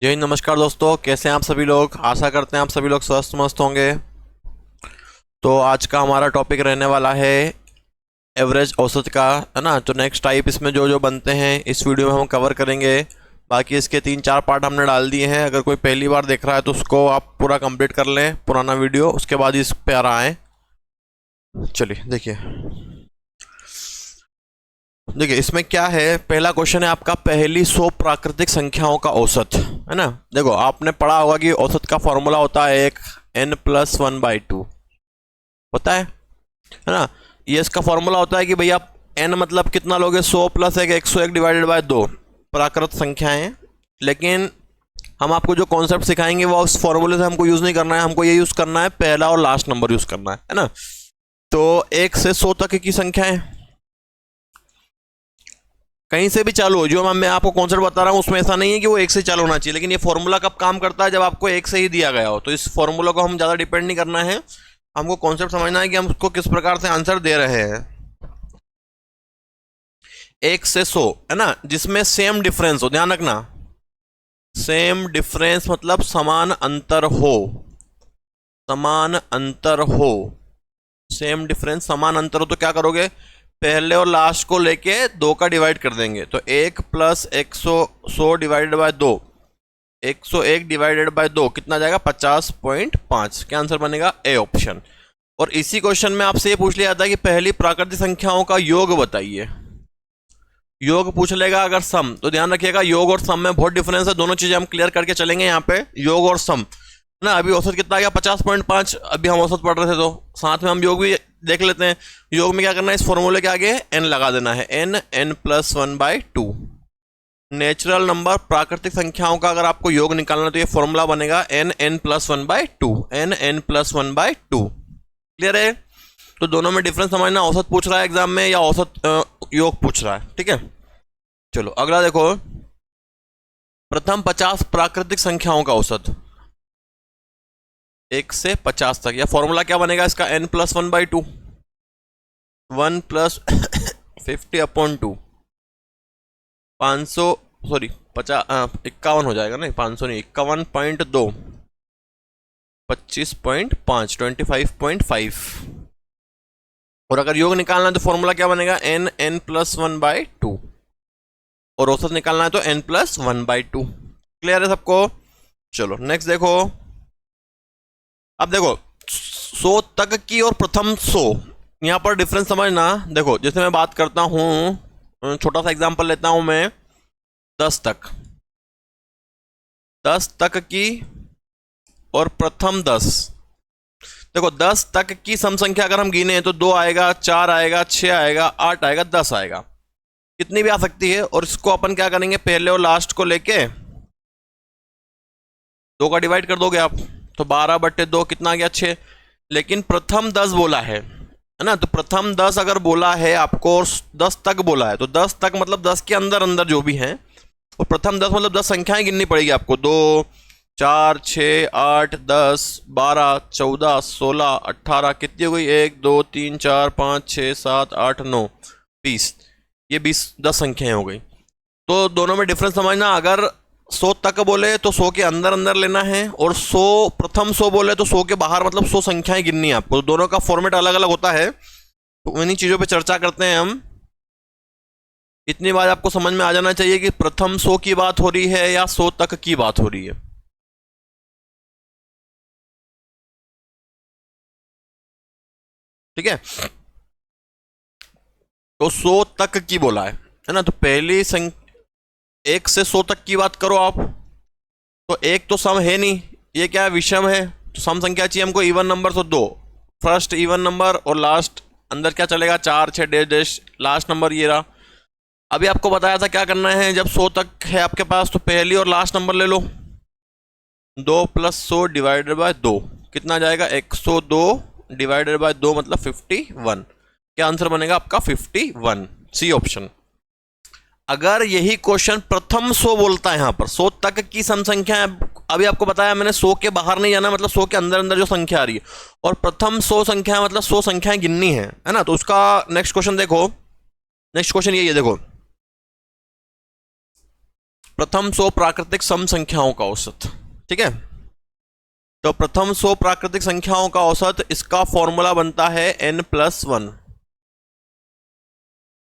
जय हिंद, नमस्कार दोस्तों। कैसे हैं आप सभी लोग? आशा करते हैं आप सभी लोग स्वस्थ मस्त होंगे। तो आज का हमारा टॉपिक रहने वाला है एवरेज औसत का, है ना। तो नेक्स्ट टाइप इसमें जो जो बनते हैं इस वीडियो में हम कवर करेंगे। बाकी इसके 3-4 पार्ट हमने डाल दिए हैं। अगर कोई पहली बार देख रहा है तो उसको आप पूरा कंप्लीट कर लें, पुराना वीडियो, उसके बाद इस पे आ रहा है। चलिए देखिए देखिए इसमें क्या है। पहला क्वेश्चन है आपका, पहली 100 प्राकृतिक संख्याओं का औसत, है ना। देखो आपने पढ़ा होगा कि औसत का फॉर्मूला होता है एक n+1/2 होता है ना। ये इसका फॉर्मूला होता है कि भैया n मतलब कितना लोगे, 100 + 1 101 डिवाइडेड बाय 2 प्राकृत संख्याएं। लेकिन हम आपको जो कॉन्सेप्ट सिखाएंगे वो उस फॉर्मूले से हमको यूज नहीं करना है। हमको ये यूज करना है, पहला और लास्ट नंबर यूज करना है ना। तो 1 से 100 तक की संख्याएं कहीं से भी चालू हो। जो मैं आपको कॉन्सेप्ट बता रहा हूँ उसमें ऐसा नहीं है कि वो 1 से चालू होना चाहिए, लेकिन ये फॉर्मूला कब काम करता है, जब आपको 1 से ही दिया गया हो। तो इस फॉर्मूला को हम ज़्यादा डिपेंड नहीं करना है, हमको कॉन्सेप्ट समझना है कि हम उसको किस प्रकार से आंसर दे रहे हैं। 1 से 100, है ना, जिसमें सेम डिफरेंस हो। ध्यान रखना, सेम डिफरेंस मतलब समान अंतर हो, समान अंतर हो। सेम डिफरेंस समान अंतर हो तो क्या करोगे, पहले और लास्ट को लेके 2 का डिवाइड कर देंगे। तो 1 + 100 डिवाइडेड बाय 2, 101 डिवाइडेड बाय 2 कितना जाएगा, 50.5। क्या आंसर बनेगा, ए ऑप्शन। और इसी क्वेश्चन में आपसे ये पूछ लिया जाता है कि पहली प्राकृतिक संख्याओं का योग बताइए। योग पूछ लेगा अगर सम, तो ध्यान रखिएगा योग और सम में बहुत डिफरेंस है। दोनों चीजें हम क्लियर करके चलेंगे यहाँ पे, योग और सम ना। अभी औसत कितना आ गया, 50.5। अभी हम औसत पढ़ रहे थे तो साथ में हम योग भी देख लेते हैं। योग में क्या करना है, इस फॉर्मूले के आगे n लगा देना है, n+1/2। नेचुरल नंबर प्राकृतिक संख्याओं का अगर आपको योग निकालना है तो ये फॉर्मूला बनेगा n+1/2, n+1/2। क्लियर है। तो दोनों में डिफरेंस समझना। औसत पूछ रहा है एग्जाम में या औसत योग पूछ रहा है, ठीक है। चलो अगला देखो, प्रथम 50 प्राकृतिक संख्याओं का औसत 1 से 50 तक। या फॉर्मूला क्या बनेगा इसका, n+1/2, 1 + 50/2, 500 सॉरी 51 हो जाएगा, नहीं 500 नहीं, 51.2, 25.5, 25.5। और अगर योग निकालना है तो फॉर्मूला क्या बनेगा, n+1/2। और औसत निकालना है तो n+1/2। क्लियर है सबको। चलो नेक्स्ट देखो। अब देखो 100 तक की और प्रथम 100, यहां पर डिफरेंस समझना। देखो जैसे मैं बात करता हूं, छोटा सा एग्जांपल लेता हूं मैं, 10 तक, 10 तक की और प्रथम 10। देखो 10 तक की सम संख्या अगर हम गिने तो 2 आएगा, 4 आएगा, 6 आएगा, 8 आएगा, 10 आएगा, कितनी भी आ सकती है। और इसको अपन क्या करेंगे, पहले और लास्ट को लेके 2 का डिवाइड कर दोगे आप, तो 12/2 कितना आ गया, 6। लेकिन प्रथम 10 बोला है ना। तो प्रथम 10 अगर बोला है आपको और 10 तक बोला है, तो 10 तक मतलब 10 के अंदर अंदर जो भी हैं, और प्रथम 10 मतलब 10 संख्याएं गिननी पड़ेगी आपको। 2, 4, 6, 8, 10, 12, 14, 16, 18, कितनी हो गई, 1, 2, 3, 4, 5, 6, 7, 8, 9, 20। ये 10 संख्याएं हो गई। तो दोनों में डिफरेंस समझना। अगर 100 तक बोले तो 100 के अंदर अंदर लेना है, और 100 प्रथम 100 बोले तो 100 के बाहर, मतलब 100 संख्याएं गिननी है आपको। तो दोनों का फॉर्मेट अलग अलग होता है, तो इन्हीं चीजों पे चर्चा करते हैं हम। इतनी बात आपको समझ में आ जाना चाहिए कि प्रथम 100 की बात हो रही है या 100 तक की बात हो रही है, ठीक है। तो 100 तक की बोला है ना। तो पहली 1 से 100 तक की बात करो आप, तो एक तो सम है नहीं, ये क्या है, विषम है। तो सम संख्या चाहिए हमको इवन नंबर, तो 2 फर्स्ट इवन नंबर, और लास्ट अंदर क्या चलेगा, 4, 6 डैश डैश, लास्ट नंबर ये रहा। अभी आपको बताया था क्या करना है, जब 100 तक है आपके पास तो पहली और लास्ट नंबर ले लो। 2 + 100 डिवाइडेड बाय 2 कितना जाएगा, 102 डिवाइडेड बाय 2 मतलब 51। क्या आंसर बनेगा आपका, 51, सी ऑप्शन। अगर यही क्वेश्चन प्रथम 100 बोलता है, यहां पर 100 तक की सम संख्या है, अभी आपको बताया मैंने 100 के बाहर नहीं जाना, मतलब 100 के अंदर अंदर जो संख्या आ रही है, और प्रथम 100 संख्या मतलब 100 संख्याएं गिननी है ना। तो उसका नेक्स्ट क्वेश्चन देखो, नेक्स्ट क्वेश्चन यही है। देखो प्रथम 100 प्राकृतिक सम संख्याओं का औसत। ठीक है, तो प्रथम 100 प्राकृतिक संख्याओं का औसत, इसका फॉर्मूला बनता है n+1,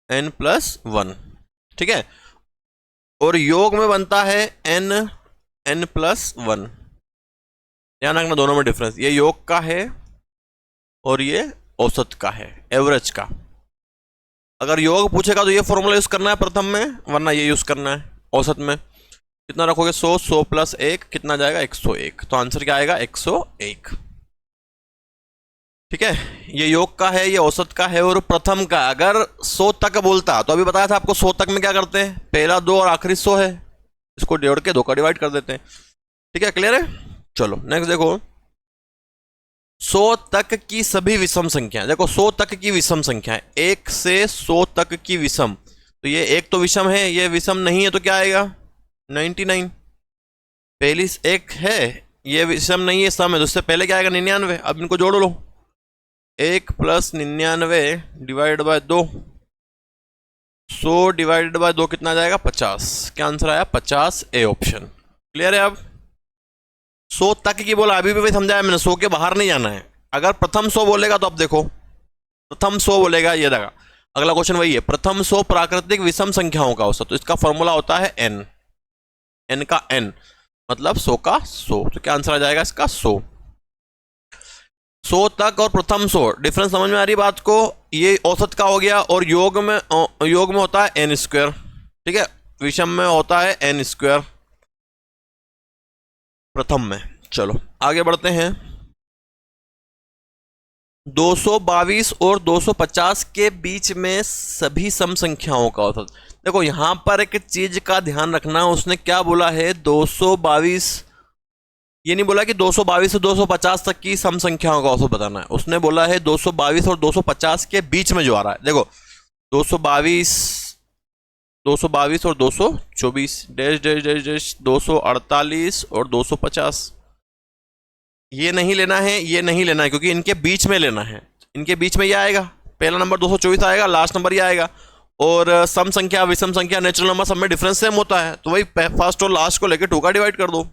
n+1। ठीक है, और योग में बनता है n+1। ध्यान रखना दोनों में डिफरेंस, ये योग का है और ये औसत का है, एवरेज का। अगर योग पूछेगा तो ये फॉर्मूला यूज करना है प्रथम में, वरना ये यूज करना है औसत में। कितना रखोगे, 100, 100 + 1 कितना जाएगा, 101। तो आंसर क्या आएगा, 101। ठीक है, ये योग का है, ये औसत का है और प्रथम का। अगर 100 तक बोलता तो अभी बताया था आपको, 100 तक में क्या करते हैं, पहला 2 और आखिरी 100 है, इसको जोड़ के 2 का डिवाइड कर देते हैं। ठीक है, क्लियर है। चलो नेक्स्ट देखो, 100 तक की सभी विषम संख्या। देखो 100 तक की विषम संख्या है, 1 से 100 तक की विषम, तो ये एक तो विषम है, ये विषम नहीं है तो क्या आएगा, 99। पहली एक है, ये विषम नहीं है, सम है, तो उससे पहले क्या आएगा, 99। अब इनको जोड़ लो, 1 + 99 डिवाइड बाय 2, 100 डिवाइडेड बाय 2 कितना जाएगा, 50। क्या आंसर आया, 50, ए ऑप्शन। क्लियर है। अब 100 तक की बोला, अभी भी वही समझाया मैंने, 100 के बाहर नहीं जाना है। अगर प्रथम 100 बोलेगा तो अब देखो, प्रथम 100 बोलेगा, ये देखा अगला क्वेश्चन वही है, प्रथम 100 प्राकृतिक विषम संख्याओं का औसत। तो इसका फॉर्मूला होता है n, n का n मतलब 100 का 100। तो क्या आंसर आ जाएगा इसका, 100। 100 तक और प्रथम 100, डिफरेंस समझ में आ रही बात को। ये औसत का हो गया, और योग में होता है n²। ठीक है, विषम में होता है n² प्रथम में। चलो आगे बढ़ते हैं, 222 और 250 के बीच में सभी सम संख्याओं का औसत। देखो यहां पर एक चीज का ध्यान रखना, उसने क्या बोला है, 222, ये नहीं बोला कि 222 से 250 तक की सम संख्याओं का औसत बताना है, उसने बोला है 222 और 250 के बीच में जो आ रहा है। देखो 222 और 224 डैश डैश डैश डैश 248 और 250, ये नहीं लेना है, ये नहीं लेना है, क्योंकि इनके बीच में लेना है। इनके बीच में ये आएगा, पहला नंबर 224 आएगा, लास्ट नंबर ये आएगा। और सम संख्या, विषम संख्या, नेचुरल नंबर, सब में डिफरेंस सेम होता है, तो वही फर्स्ट और लास्ट को लेकर 2 का डिवाइड कर दो।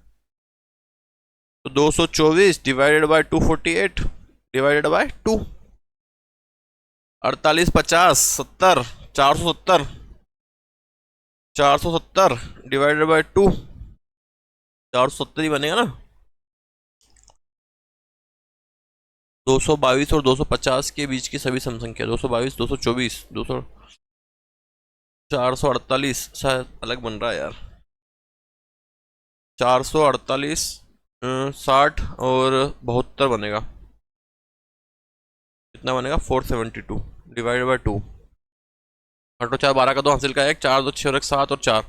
तो 224 divided by 248 divided by 2, 48 50 70 470 470 divided by 2, 470 ही बनेगा ना। 222 और 250 के बीच की सभी सम संख्या, 222 224 200 448, शायद अलग बन रहा है यार, 448 60 और 72 बनेगा, कितना बनेगा, 472 डिवाइड बाय 2, 8 4 12 का 2 हासिल का 1, 4 2 6 और 1 7 और 4,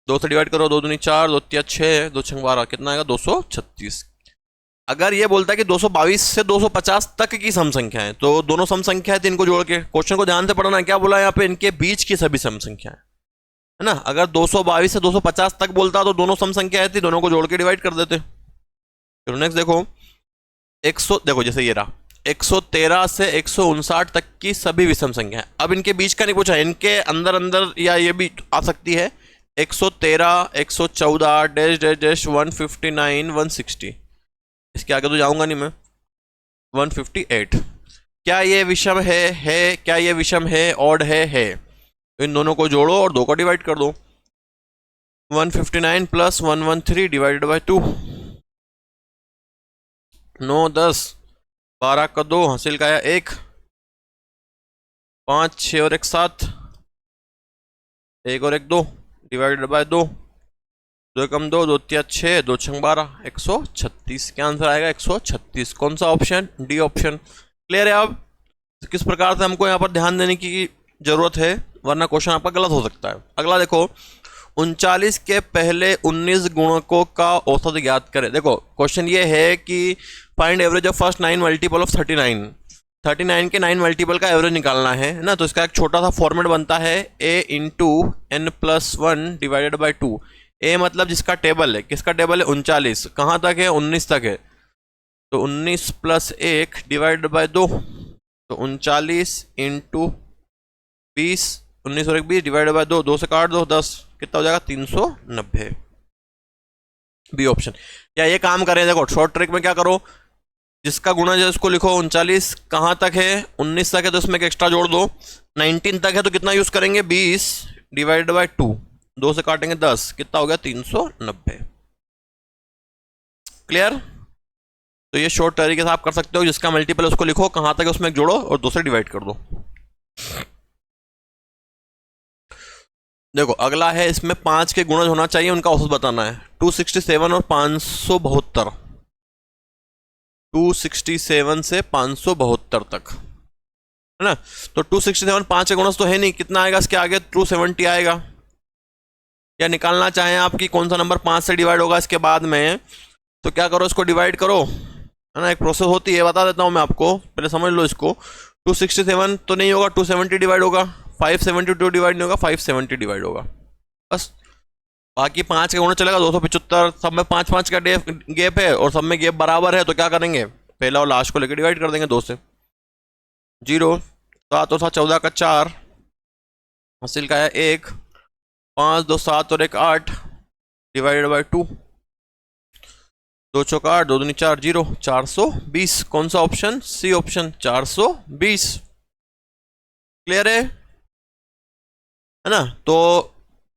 2 से डिवाइड करो, 2 दूनी 4 2 3 6 2 6 12, कितना आएगा, 236। अगर ये बोलता है कि 222 से 250 तक की सम संख्या है, तो दोनों सम संख्या है, तो इनको जोड़ के, क्वेश्चन को ध्यान से पढ़ना, क्या बोला है यहाँ पे, इनके बीच की सभी सम संख्या है ना। अगर 222 से 250 तक बोलता तो दोनों सम संख्या है, दोनों को जोड़ के डिवाइड कर देते। चलो नेक्स्ट देखो, 100, देखो जैसे ये रहा, 113 से 159 तक की सभी विषम संख्या है। अब इनके बीच का नहीं पूछा, इनके अंदर अंदर या ये भी आ सकती है, 113 114 डैश डैश डैश 159 160, इसके आगे तो जाऊंगा नहीं मैं, 158। क्या ये विषम है, क्या ये विषम है, ऑड है। तो इन दोनों को जोड़ो और 2 का डिवाइड कर दो, 159 + 113 डिवाइडेड बाय 2, 9 10 12 का 2 हासिल का 1, 5 6 और 1 7, 1 और 1 2 डिवाइडेड बाय 2, 2 कम 2 2 3 6 2 6 12, 136। क्या आंसर आएगा, 136। कौन सा ऑप्शन, डी ऑप्शन। क्लियर है। अब किस प्रकार से हमको यहाँ पर ध्यान देने की जरूरत है, वरना क्वेश्चन आपका गलत हो सकता है। अगला देखो, 39 के पहले 19 गुणकों का औसत ज्ञात करें। देखो क्वेश्चन ये है कि find average of first 9 multiple of 39, 39 के 9 मल्टीपल का एवरेज निकालना है ना। तो इसका एक छोटा सा फॉर्मेट बनता है, a into n+1 divided by 2। ए मतलब जिसका टेबल है, किसका टेबल है, 39, कहाँ तक है, 19 तक है, तो 19 + 1 डिवाइडेड बाई 2, तो 39 इंटू 20, 19 और 1 20 डिवाइडेड बाई 2, 2 से काट दो 10, कितना हो जाएगा 390, बी ऑप्शन। या ये काम करें, देखो शॉर्ट ट्रिक में क्या करो, जिसका गुणा जो इसको लिखो 39 कहाँ तक है 19 तक है तो इसमें एक एक्स्ट्रा जोड़ दो, 19 तक है तो कितना यूज करेंगे 20 डिवाइडेड बाय 2, 2 से काटेंगे 10, कितना हो गया 390। क्लियर? तो ये शॉर्ट तरीके से आप कर सकते हो, जिसका मल्टीपल उसको लिखो कहां तक है उसमें एक जोड़ो और 2 से डिवाइड कर दो। देखो अगला है, इसमें 5 के गुणज होना चाहिए, उनका औसत बताना है। 267 और 572, 267 से 572 तक है ना। तो 267 5 के गुणज तो है नहीं, कितना आएगा इसके आगे 270 आएगा। या निकालना चाहें आप कि कौन सा नंबर 5 से डिवाइड होगा इसके बाद में, तो क्या करो इसको डिवाइड करो, है ना। एक प्रोसेस होती है, बता देता हूं मैं आपको, पहले समझ लो इसको। 267 तो नहीं होगा, 270 डिवाइड होगा, 572 डिवाइड नहीं होगा, 570 डिवाइड होगा बस। बाकी 5 का गुणा चलेगा 275, सब में 5 5 का गैप है और सब में गैप बराबर है, तो क्या करेंगे पहला और लास्ट को लेकर डिवाइड कर देंगे 2 से। 0 7 और 7 14 का 4, हासिल का है 1, 5 2 7 और 1 8 डिवाइडेड बाय 2, 2 चौका 8 2 दूनी 4 0, 420। कौन सा ऑप्शन? C option 420। क्लियर है ना। तो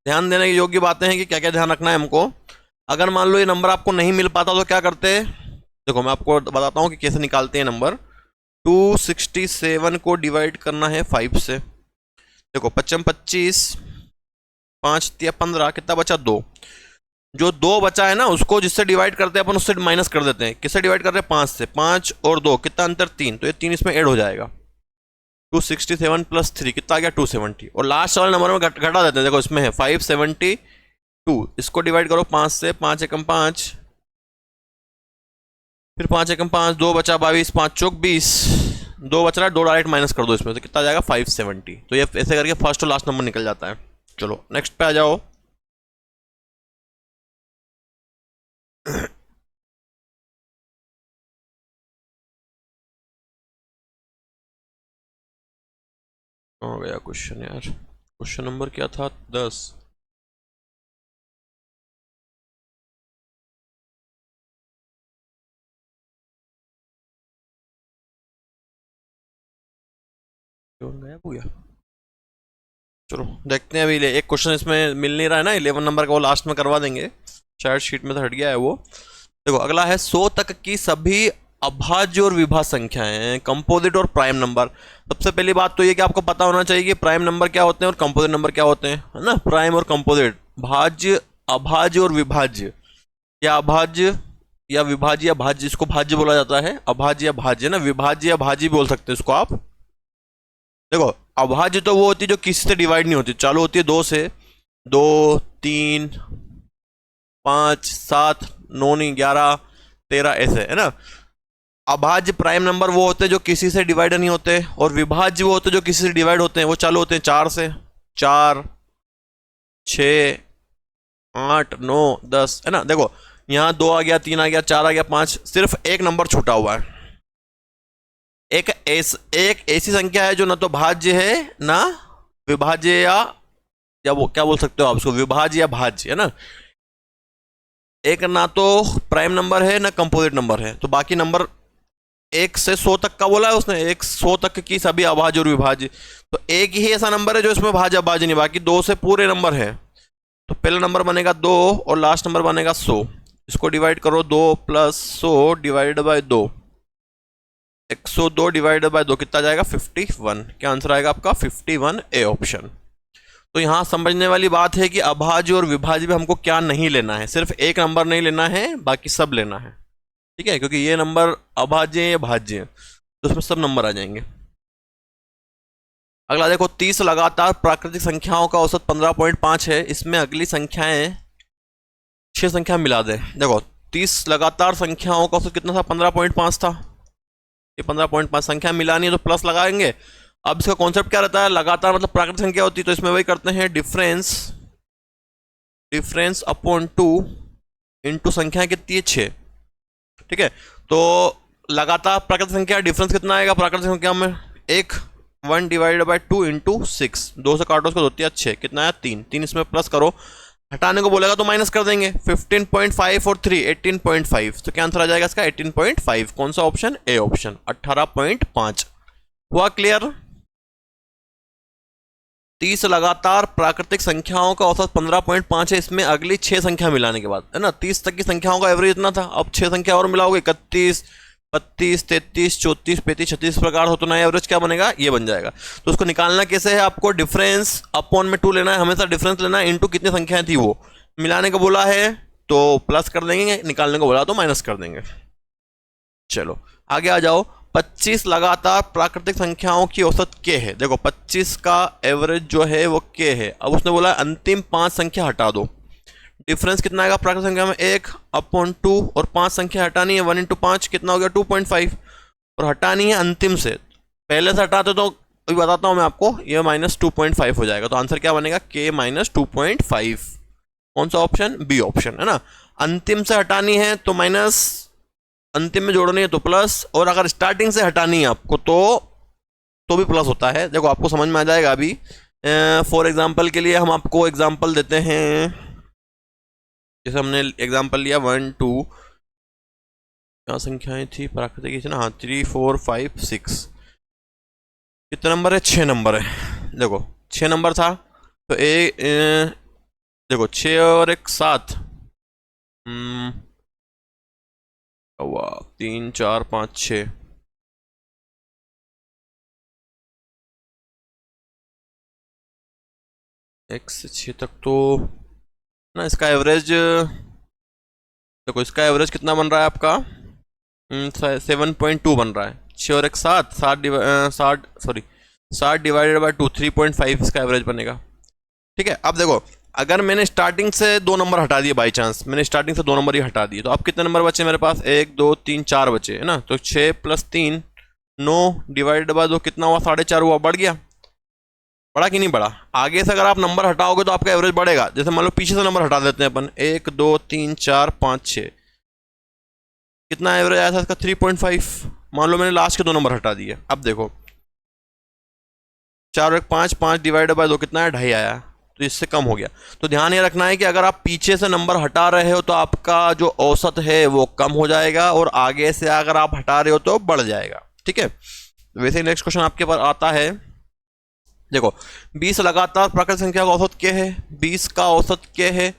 ध्यान देने की योग्य बातें हैं कि क्या क्या ध्यान रखना है हमको। अगर मान लो ये नंबर आपको नहीं मिल पाता तो क्या करते हैं, देखो मैं आपको बताता हूं कि कैसे निकालते हैं नंबर। 267 को डिवाइड करना है 5 से, देखो 55 25, 5 3 15, कितना बचा 2। जो 2 बचा है ना उसको जिससे डिवाइड करते हैं अपन उससे माइनस कर देते हैं। किससे डिवाइड कर रहे हैं 5 से, 5 और 2 कितना अंतर 3, तो ये 3 इसमें ऐड हो जाएगा। 267 प्लस 3 कितना आ गया 270, और लास्ट वाले नंबर में घटा देते हैं, देखो इसमें है 572, इसको डिवाइड करो 5 से, 5 एकम 5, फिर 5 एकम 5, 2 बचा 22, 5 चौक 20, 2 बच रहा है, 2 डायरेक्ट माइनस कर दो इसमें, तो कितना आ जाएगा 570। तो ये ऐसे करके फर्स्ट और लास्ट नंबर निकल जाता है। चलो नेक्स्ट पे आ जाओ। हो गया क्वेश्चन यार, क्वेश्चन नंबर क्या था 10। गया भूया। चलो देखते हैं, अभी एक क्वेश्चन इसमें मिल नहीं रहा है ना 11 नंबर का, वो लास्ट में करवा देंगे, शायद शीट में तो हट गया है वो। देखो अगला है 100 तक की सभी अभाज्य और विभाज्य संख्याएं, कंपोजिट और प्राइम नंबर। सबसे पहली बात तो ये कि आपको पता होना चाहिए कि प्राइम नंबर क्या होते हैं और कंपोजिट नंबर क्या होते हैं, है ना। प्राइम और कंपोजिट, भाज्य अभाज्य और विभाज्य, या अभाज्य या विभाज्य या भाज्य, इसको भाज्य बोला जाता है, अभाज्य या भाज्य ना, विभाज्य या भाज्य बोल सकते हैं इसको आप। देखो अभाज्य तो वो होती है जो किसी से डिवाइड नहीं होती, चालू होती है 2 से, 2 3 5 7 9 नहीं 11 13 ऐसे, है ना। अभाज्य प्राइम नंबर वो होते हैं जो किसी से डिवाइड नहीं होते, और विभाज्य वो होते हैं जो किसी से डिवाइड होते हैं, वो चालू होते हैं 4 से, 4 6 8 9 10, है ना। देखो यहाँ 2 आ गया, 3 आ गया, 4 आ गया, 5, सिर्फ एक नंबर छूटा हुआ है। एक ऐसी संख्या है जो ना तो भाज्य है ना विभाज्य, या वो क्या बोल सकते हो आप उसको, विभाज्य या भाज्य, है ना। एक ना तो प्राइम नंबर है ना कंपोजिट नंबर है, तो बाकी नंबर 1 से 100 तक का बोला है उसने, 100 तक की सभी अभाज्य और विभाज्य, तो एक ही ऐसा नंबर है जो इसमें भाज्य अभाज्य नहीं, बाकी 2 से पूरे नंबर है। तो पहला नंबर बनेगा 2 और लास्ट नंबर बनेगा 100, इसको डिवाइड करो 2 plus 100 divide by 2, 102 divided by 2 कितना जाएगा 51। क्या आंसर आएगा आपका 51 ए ऑप्शन। तो यहां समझने वाली बात है कि अभाज्य और विभाज्य में हमको क्या नहीं लेना है, सिर्फ एक नंबर नहीं लेना है, बाकी सब लेना है, ठीक है, क्योंकि ये नंबर अभाज्य है, भाज्य है, तो उसमें सब नंबर आ जाएंगे। अगला देखो 30 लगातार प्राकृतिक संख्याओं का औसत 15.5 है, इसमें अगली संख्याएं 6 संख्या मिला दे। देखो 30 लगातार संख्याओं का औसत कितना था 15.5 था, ये 15.5 संख्या मिलानी है तो प्लस लगाएंगे। अब इसका कॉन्सेप्ट क्या रहता है, लगातार मतलब प्राकृतिक संख्या होती है, तो इसमें वही करते हैं डिफरेंस अपॉन 2 इंटू संख्या कितनी है 6, ठीक है। तो लगातार प्राकृतिक संख्या डिफरेंस कितना आएगा प्राकृतिक संख्या में 1, 1 डिवाइडेड बाई 2 इंटू 6, 2 से काटो उसको 2 3 6, कितना है 3, 3 इसमें प्लस करो, हटाने को बोलेगा तो माइनस कर देंगे। 15.5 और 3 18.5, तो क्या आंसर आ जाएगा इसका 18.5। कौन सा ऑप्शन? A option 18.5। हुआ क्लियर? 30 लगातार प्राकृतिक संख्याओं का औसत 15.5 है, इसमें अगली 6 संख्या मिलाने के बाद, है ना। 30 तक की संख्याओं का एवरेज इतना था, अब 6 संख्या और मिलाओगे, 31 32 33 34 35 36 प्रकार हो, तो नया एवरेज क्या बनेगा? ये बन जाएगा। तो उसको निकालना कैसे है? आपको डिफरेंस अपॉन में 2 लेना है, हमेशा डिफरेंस लेना है, इनटू कितनी संख्याएं थी वो मिलाने को बोला है तो प्लस कर देंगे, निकालने को बोला तो माइनस कर देंगे। चलो आगे आ जाओ। 25 लगातार प्राकृतिक संख्याओं की औसत के है। देखो 25 का एवरेज जो है वो के है। अब उसने बोला अंतिम 5 संख्या हटा दो, डिफरेंस कितना आएगा प्राकृतिक संख्या में? 1 अपॉन 2, और 5 संख्या हटानी है, 1 इंटू 5 कितना हो गया? 2.5, और हटानी है अंतिम से, पहले से हटाते तो अभी बताता हूं मैं आपको, ये माइनस 2.5 हो जाएगा। तो आंसर क्या बनेगा? के माइनस 2.5। कौन सा ऑप्शन? बी ऑप्शन, है ना। अंतिम से हटानी है तो माइनस, अंतिम में जोड़नी है तो प्लस, और अगर स्टार्टिंग से हटानी है आपको तो भी प्लस होता है। देखो आपको समझ में आ जाएगा अभी। फॉर एग्जांपल के लिए हम आपको एग्जांपल देते हैं, जैसे हमने एग्जांपल लिया 1 2, क्या संख्याएं थी प्राकृतिक की? ना हाँ 3 4 5 6, कितना नंबर है? 6 नंबर है। देखो 6 नंबर था तो देखो 6 और 1 7, 3 4 5 6, एक से 6 तक तो ना, इसका एवरेज देखो, इसका एवरेज कितना बन रहा है आपका? 7.2 बन रहा है। 6 और 1 7, 60 डिवाइडेड बाई 2 3.5 इसका एवरेज बनेगा। ठीक है। अब देखो अगर मैंने स्टार्टिंग से 2 नंबर हटा दिए, बाई चांस मैंने स्टार्टिंग से 2 नंबर ही हटा दिए, तो अब कितने नंबर बचे मेरे पास? 1 2 3 4 बचे, है ना। तो 6 प्लस 3 9 डिवाइडेड बाई 2 कितना हुआ? 4.5 हुआ। बढ़ गया? बढ़ा कि नहीं बढ़ा? आगे से अगर आप नंबर हटाओगे तो आपका एवरेज बढ़ेगा। जैसे मान लो पीछे से नंबर हटा देते हैं अपन, 1 2 3 4 5 6, कितना एवरेज आया था इसका? 3.5। मान लो मैंने लास्ट के 2 नंबर हटा दिए। अब देखो 4 और 1 5, 5 डिवाइड बाय 2 कितना है? 2.5 आया, तो इससे कम हो गया। तो ध्यान ये रखना है कि अगर आप पीछे से नंबर हटा रहे हो तो आपका जो औसत है वो कम हो जाएगा, और आगे से अगर आप हटा रहे हो तो बढ़ जाएगा। ठीक है। वैसे नेक्स्ट क्वेश्चन आपके पास आता है। देखो 20 लगातार प्राकृतिक संख्या का औसत क्या है? 20 का औसत क्या है?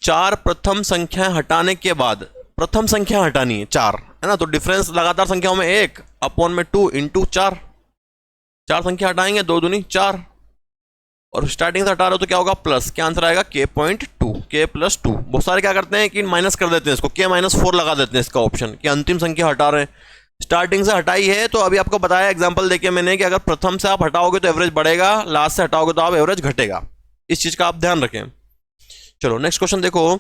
4 प्रथम संख्या हटाने के बाद, प्रथम संख्या हटानी है 4, है ना। तो डिफरेंस लगातार संख्याओं में 1 अपॉन में 2 इंटू 4, 4 संख्या हटाएंगे, 2 दूनी 4, और स्टार्टिंग से हटा रहे हो तो क्या होगा? प्लस। क्या आंसर आएगा? k.2, k plus 2। बहुत सारे क्या करते हैं कि माइनस कर देते हैं इसको, k माइनस 4 लगा देते हैं इसका ऑप्शन, कि अंतिम संख्या हटा रहे हैं, स्टार्टिंग से हटाई है। तो अभी आपको बताया एग्जांपल देके मैंने कि अगर प्रथम से आप हटाओगे तो एवरेज बढ़ेगा, लास्ट से हटाओगे तो आप एवरेज घटेगा। इस चीज का आप ध्यान रखें। चलो नेक्स्ट क्वेश्चन देखो।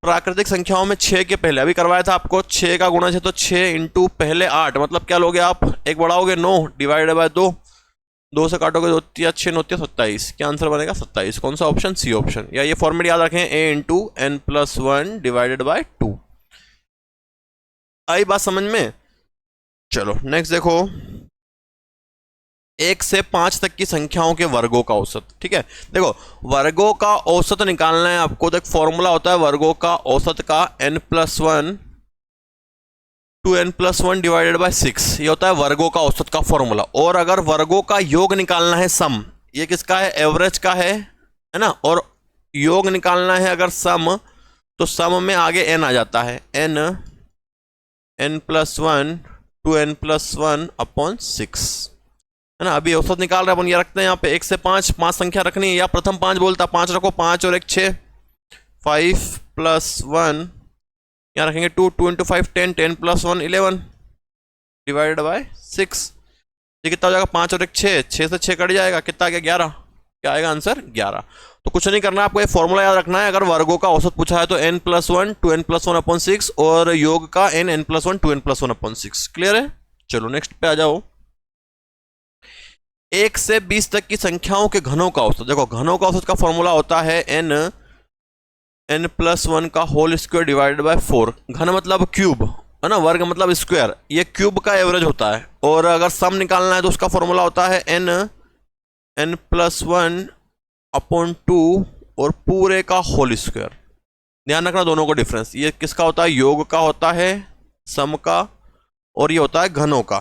प्राकृतिक संख्याओं में 6 के पहले, अभी करवाया था आपको 6 का गुणज है तो 6 इंटू पहले 8, मतलब क्या लोगे आप? एक बढ़ाओगे 9 डिवाइडेड बाय 2, 2 से काटोगे 2 3 6 9 27, क्या आंसर बनेगा? 27। कौन सा ऑप्शन? C option. या ये फॉर्मेट याद रखें, a into n plus 1 divided by 2। आई बात समझ में? चलो नेक्स्ट देखो, 1 से 5 तक की संख्याओं के वर्गों का औसत। ठीक है। देखो वर्गों का औसत निकालना है आपको, तो एक फॉर्मूला होता है वर्गों का औसत का, n plus 1 2n plus 1 divided by 6, ये होता है वर्गों का औसत का फॉर्मूला। और अगर वर्गों का योग निकालना है, सम, ये किसका है? एवरेज का है ना। और योग निकालना है अगर सम, तो सम में आगे n आ जाता है, n plus 1 2n plus 1 upon 6, है ना। अभी औसत निकाल रहे अपन, ये रखते हैं यहाँ पे 1 से 5, 5 संख्या रखनी है, या प्रथम 5 बोलता, 5 रखो, 5 और 1 6, 5 प्लस 1, यहाँ रखेंगे 2, 2 इंटू 5 10, 10 प्लस 1 11 डिवाइडेड बाय 6, ये कितना हो जाएगा? 5 और 1 6, 6 से 6 कट जाएगा, कितना आ गया? 11। क्या आएगा आंसर? 11। तो कुछ नहीं करना, आपको ये फॉर्मूला याद रखना है। अगर वर्गों का औसत पूछा है तो n plus 1 2n plus 1 upon 6, और योग का n plus 1 2n plus 1 upon 6। Clear है? चलो नेक्स्ट पे आ जाओ। 1 से 20 तक की संख्याओं के घनों का औसत। देखो घनों का औसत का फॉर्मूला होता है n प्लस 1 का होल स्क्वायर डिवाइडेड बाय 4। घन मतलब क्यूब, है ना, वर्ग मतलब स्क्वायर, ये क्यूब का एवरेज होता है। और अगर सम निकालना है तो उसका फॉर्मूला होता है n+1/2 और पूरे का होल स्क्वायर। ध्यान रखना दोनों को डिफरेंस, ये किसका होता है, योग का होता है, सम का, और ये होता है घनों का।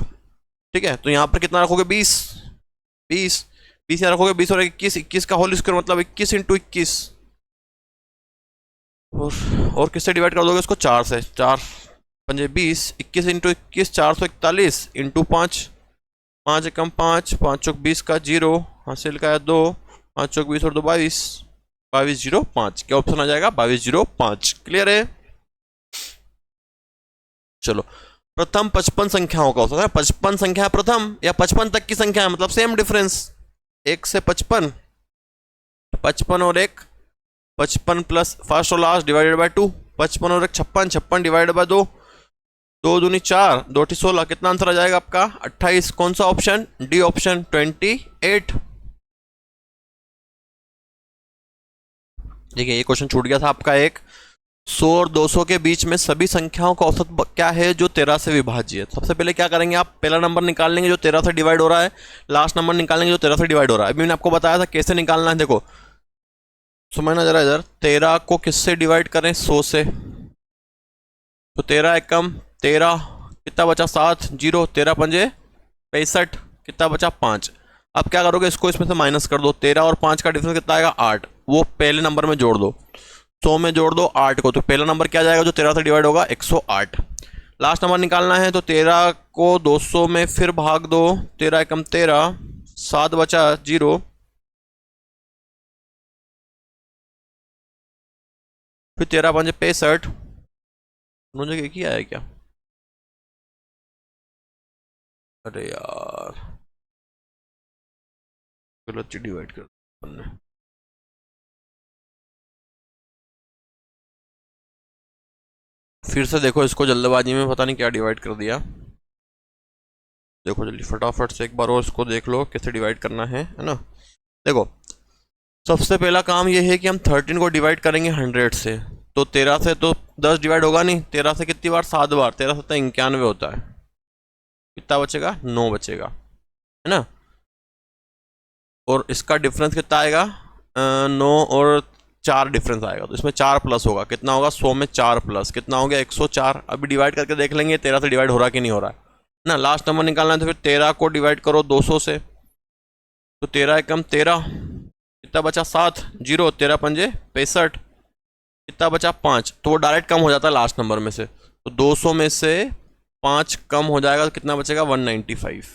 ठीक है, तो यहां पर कितना रखोगे, 20 20 20 यहाँ रखोगे 20 और 21, 21 का होल स्क्वायर मतलब 21 × 21। और किससे डिवाइड कर दोगे उसको, 4 से, 4 पंजे 20, 21 × 21 441 × 5, 5 एकम 5, 5 चौक 20 का 0, हासिल का है 2, 5 चौक 20 और 2 22, 2205। क्या ऑप्शन आ जाएगा, 2205। क्लियर है। चलो, प्रथम 55 संख्याओं का होता है, 55 संख्या प्रथम या 55 तक की संख्या है, मतलब सेम डिफरेंस, 1 से 55, 55 और 1 55 प्लस फर्स्ट और लास्ट डिवाइडेड बाय 2, 55 और 1 56, 56 डिवाइडेड बाय 2, 2 दूनी 4, 2 × 16, कितना आंसर आ जाएगा आपका 28। कौन सा ऑप्शन, डी ऑप्शन 28। देखिए ये क्वेश्चन छूट गया था आपका एक, 100 और 200 के बीच में सभी संख्याओं का औसत क्या है जो 13 से विभाज्य है। सबसे पहले क्या करेंगे, आप पहला नंबर निकाल लेंगे जो 13 से डिवाइड हो रहा है, लास्ट नंबर निकाल लेंगे जो 13 से डिवाइड हो रहा है। अभी मैंने आपको बताया था कैसे निकालना है, देखो समझना जरा इधर, 13 को किससे डिवाइड करें, 100 से, तो 13 एकम 13, कितना बचा 7, 0, 13 पंजे 65, कितना बचा 5। अब क्या करोगे, इसको इसमें से माइनस कर दो, 13 और 5 का डिफरेंस कितना आएगा 8, वो पहले नंबर में जोड़ दो, 100 में जोड़ दो 8 को, तो पहला नंबर क्या जाएगा जो 13 से डिवाइड होगा, 108। लास्ट नंबर निकालना है तो 13 को 200 में फिर भाग दो, 13 एकम 13, 7 बचा 0, फिर 13 पंजे 65, दोनों जगह किया है क्या, अरे यार गलत डिवाइड कर हमने। फिर से देखो इसको, जल्दबाजी में पता नहीं क्या डिवाइड कर दिया। देखो जल्दी फटाफट से एक बार और इसको देख लो कैसे डिवाइड करना है ना। देखो सबसे पहला काम ये है कि हम 13 को डिवाइड करेंगे 100 से, तो 13 से तो 10 डिवाइड होगा नहीं, 13 से कितनी बार, 7 बार, 13 7 91 होता है, कितना बचेगा 9 बचेगा, है ना। और इसका डिफरेंस कितना आएगा, 9 और 4 डिफरेंस आएगा, तो इसमें 4 प्लस होगा, कितना होगा 100 में 4 प्लस, कितना हो गया 104। अभी डिवाइड करके देख लेंगे 13 से डिवाइड हो रहा है कि नहीं हो रहा है ना। लास्ट नंबर निकालना है तो फिर 13 को डिवाइड करो 200 से, तो 13 एकम 13, कितना बचा 7, 0, 13 पंजे 65, कितना बचा 5, तो वो डायरेक्ट कम हो जाता है लास्ट नंबर में से, तो 200 में से 5 कम हो जाएगा, तो कितना बचेगा 195।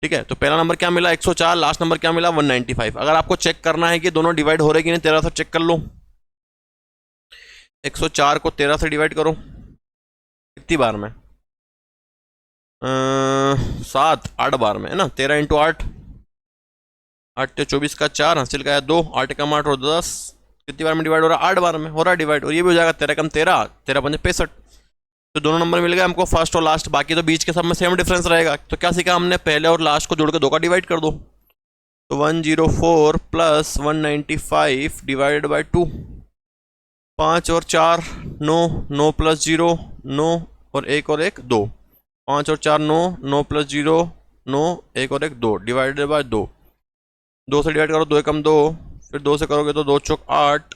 ठीक है, तो पहला नंबर क्या मिला 104, लास्ट नंबर क्या मिला 195। अगर आपको चेक करना है कि दोनों डिवाइड हो रहे कि नहीं, 13 से चेक कर लो, 104 को 13 से डिवाइड करो कितनी बार में, 7 8 बार में, है ना। 13 × 8, 8 × 24 का 4, हासिल का है 2, 8 एकम 8 और 10, कितनी बार में डिवाइड हो रहा है, 8 बार में हो रहा है डिवाइड। और ये भी हो जाएगा 13 एकम 13, 13 पंजे 65, तो दोनों नंबर मिल गए हमको फर्स्ट और लास्ट, बाकी तो बीच के सब में सेम डिफरेंस रहेगा। तो क्या सीखा हमने, पहले और लास्ट को जोड़ के 2 का डिवाइड कर दो, तो 104 प्लस 195 डिवाइडेड बाई 2, 5 और 4 9, 9 प्लस 0 9 और 1 और 1 2, 5 और 4 9, 9 प्लस 0 9, 1 और 1 2 डिवाइडेड बाई 2, 2 से डिवाइड करो 2 एकम 2, फिर 2 से करोगे तो 2 चौक 8,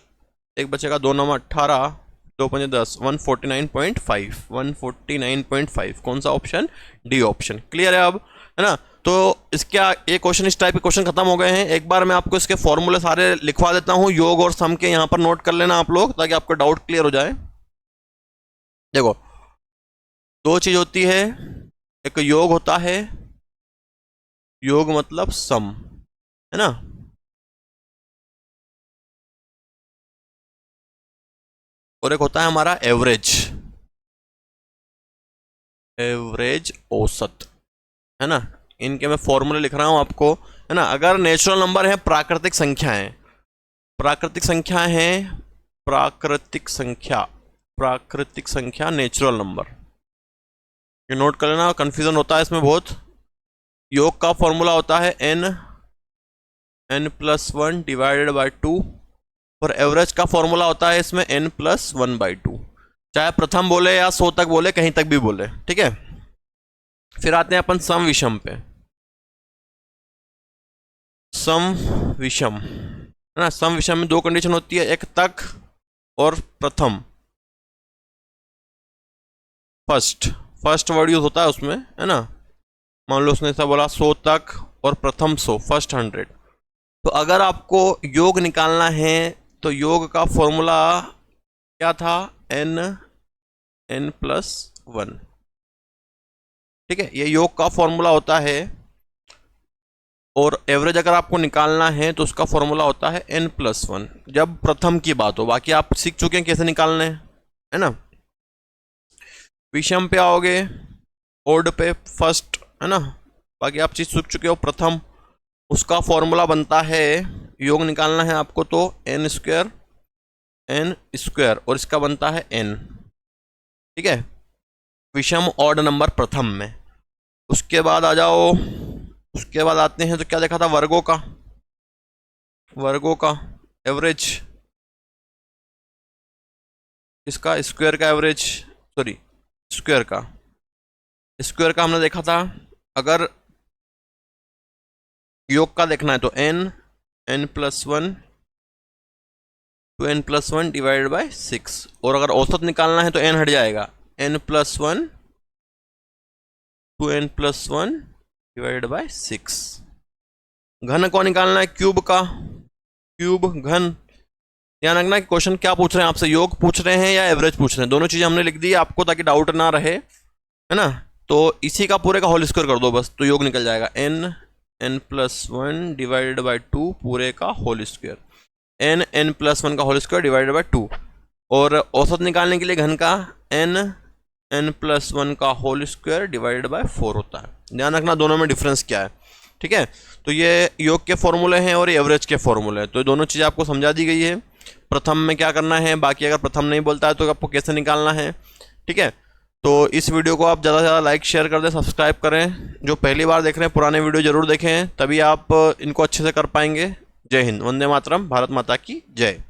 1 बचेगा 2 9 18, 2 पंजे 10, 149.5, 149.5। कौन सा ऑप्शन, डी ऑप्शन। क्लियर है अब, है ना। तो इसका ये क्वेश्चन, इस टाइप के क्वेश्चन खत्म हो गए हैं। एक बार मैं आपको इसके फॉर्मूले सारे लिखवा देता हूं, योग और सम के, यहां पर नोट कर लेना आप लोग ताकि आपका डाउट क्लियर हो जाए। देखो 2 चीज होती है, एक योग होता है, योग मतलब सम, है ना, और एक होता है हमारा एवरेज, एवरेज औसत, है ना। इनके मैं फॉर्मूले लिख रहा हूं आपको, है ना। अगर नेचुरल नंबर है, प्राकृतिक संख्या है, प्राकृतिक संख्या है, प्राकृतिक संख्या, प्राकृतिक संख्या नेचुरल नंबर, ये नोट कर लेना, कंफ्यूजन होता है इसमें बहुत। योग का फॉर्मूला होता है n+1 डिवाइडेड बाई 2, और एवरेज का फॉर्मूला होता है इसमें n+1/2। चाहे प्रथम बोले या 100 तक बोले, कहीं तक भी बोले, ठीक है। फिर आते हैं अपन सम विषम पे। सम विषम है ना, सम विषम में दो कंडीशन होती है, एक तक और प्रथम। फर्स्ट वर्ड यूज होता है उसमें, है ना। मान लो उसने ऐसा बोला 100 तक और प्रथम 100, फर्स्ट 100। तो अगर आपको योग निकालना है तो योग का फॉर्मूला क्या था, n+1, ठीक है। ये योग का फॉर्मूला होता है। और एवरेज अगर आपको निकालना है तो उसका फॉर्मूला होता है n+1, जब प्रथम की बात हो। बाकी आप सीख चुके हैं कैसे निकालने हैं, है ना। विषम पे आओगे, ओड पे फर्स्ट, है ना। बाकी आप चीज सीख चुके हो। प्रथम, उसका फॉर्मूला बनता है, योग निकालना है आपको तो n² और इसका बनता है n, ठीक है। विषम ऑड नंबर प्रथम में। उसके बाद आ जाओ, उसके बाद आते हैं तो क्या देखा था, वर्गों का एवरेज, इसका स्क्वायर का एवरेज, सॉरी स्क्वायर का हमने देखा था। अगर योग का देखना है तो n+1 to n+1 divided by 6, और अगर औसत निकालना है तो n हट जाएगा, n+1 to n+1 divided by 6। घन को निकालना है, क्यूब घन। ध्यान रखना कि क्वेश्चन क्या पूछ रहे हैं आपसे, योग पूछ रहे हैं या एवरेज पूछ रहे हैं। दोनों चीजें हमने लिख दी है आपको ताकि डाउट ना रहे, है ना। तो इसी का पूरे का होल स्क्वायर कर दो बस, तो योग निकल जाएगा n+1 डिवाइडेड बाय 2 पूरे का होल स्क्वायर, n+1 का होल स्क्वायर डिवाइडेड बाय 2। और औसत निकालने के लिए घन का n+1 का होल स्क्वायर डिवाइडेड बाय 4 होता है। ध्यान रखना दोनों में डिफरेंस क्या है, ठीक है। तो ये योग के फॉर्मूले हैं और ये एवरेज के फॉर्मूले हैं, तो दोनों चीज़ें आपको समझा दी गई है। प्रथम में क्या करना है, बाकी अगर प्रथम नहीं बोलता है तो आपको कैसे निकालना है, ठीक है। तो इस वीडियो को आप ज़्यादा से ज़्यादा लाइक शेयर कर दें, सब्सक्राइब करें। जो पहली बार देख रहे हैं पुराने वीडियो जरूर देखें, तभी आप इनको अच्छे से कर पाएंगे। जय हिंद, वंदे मातरम, भारत माता की जय।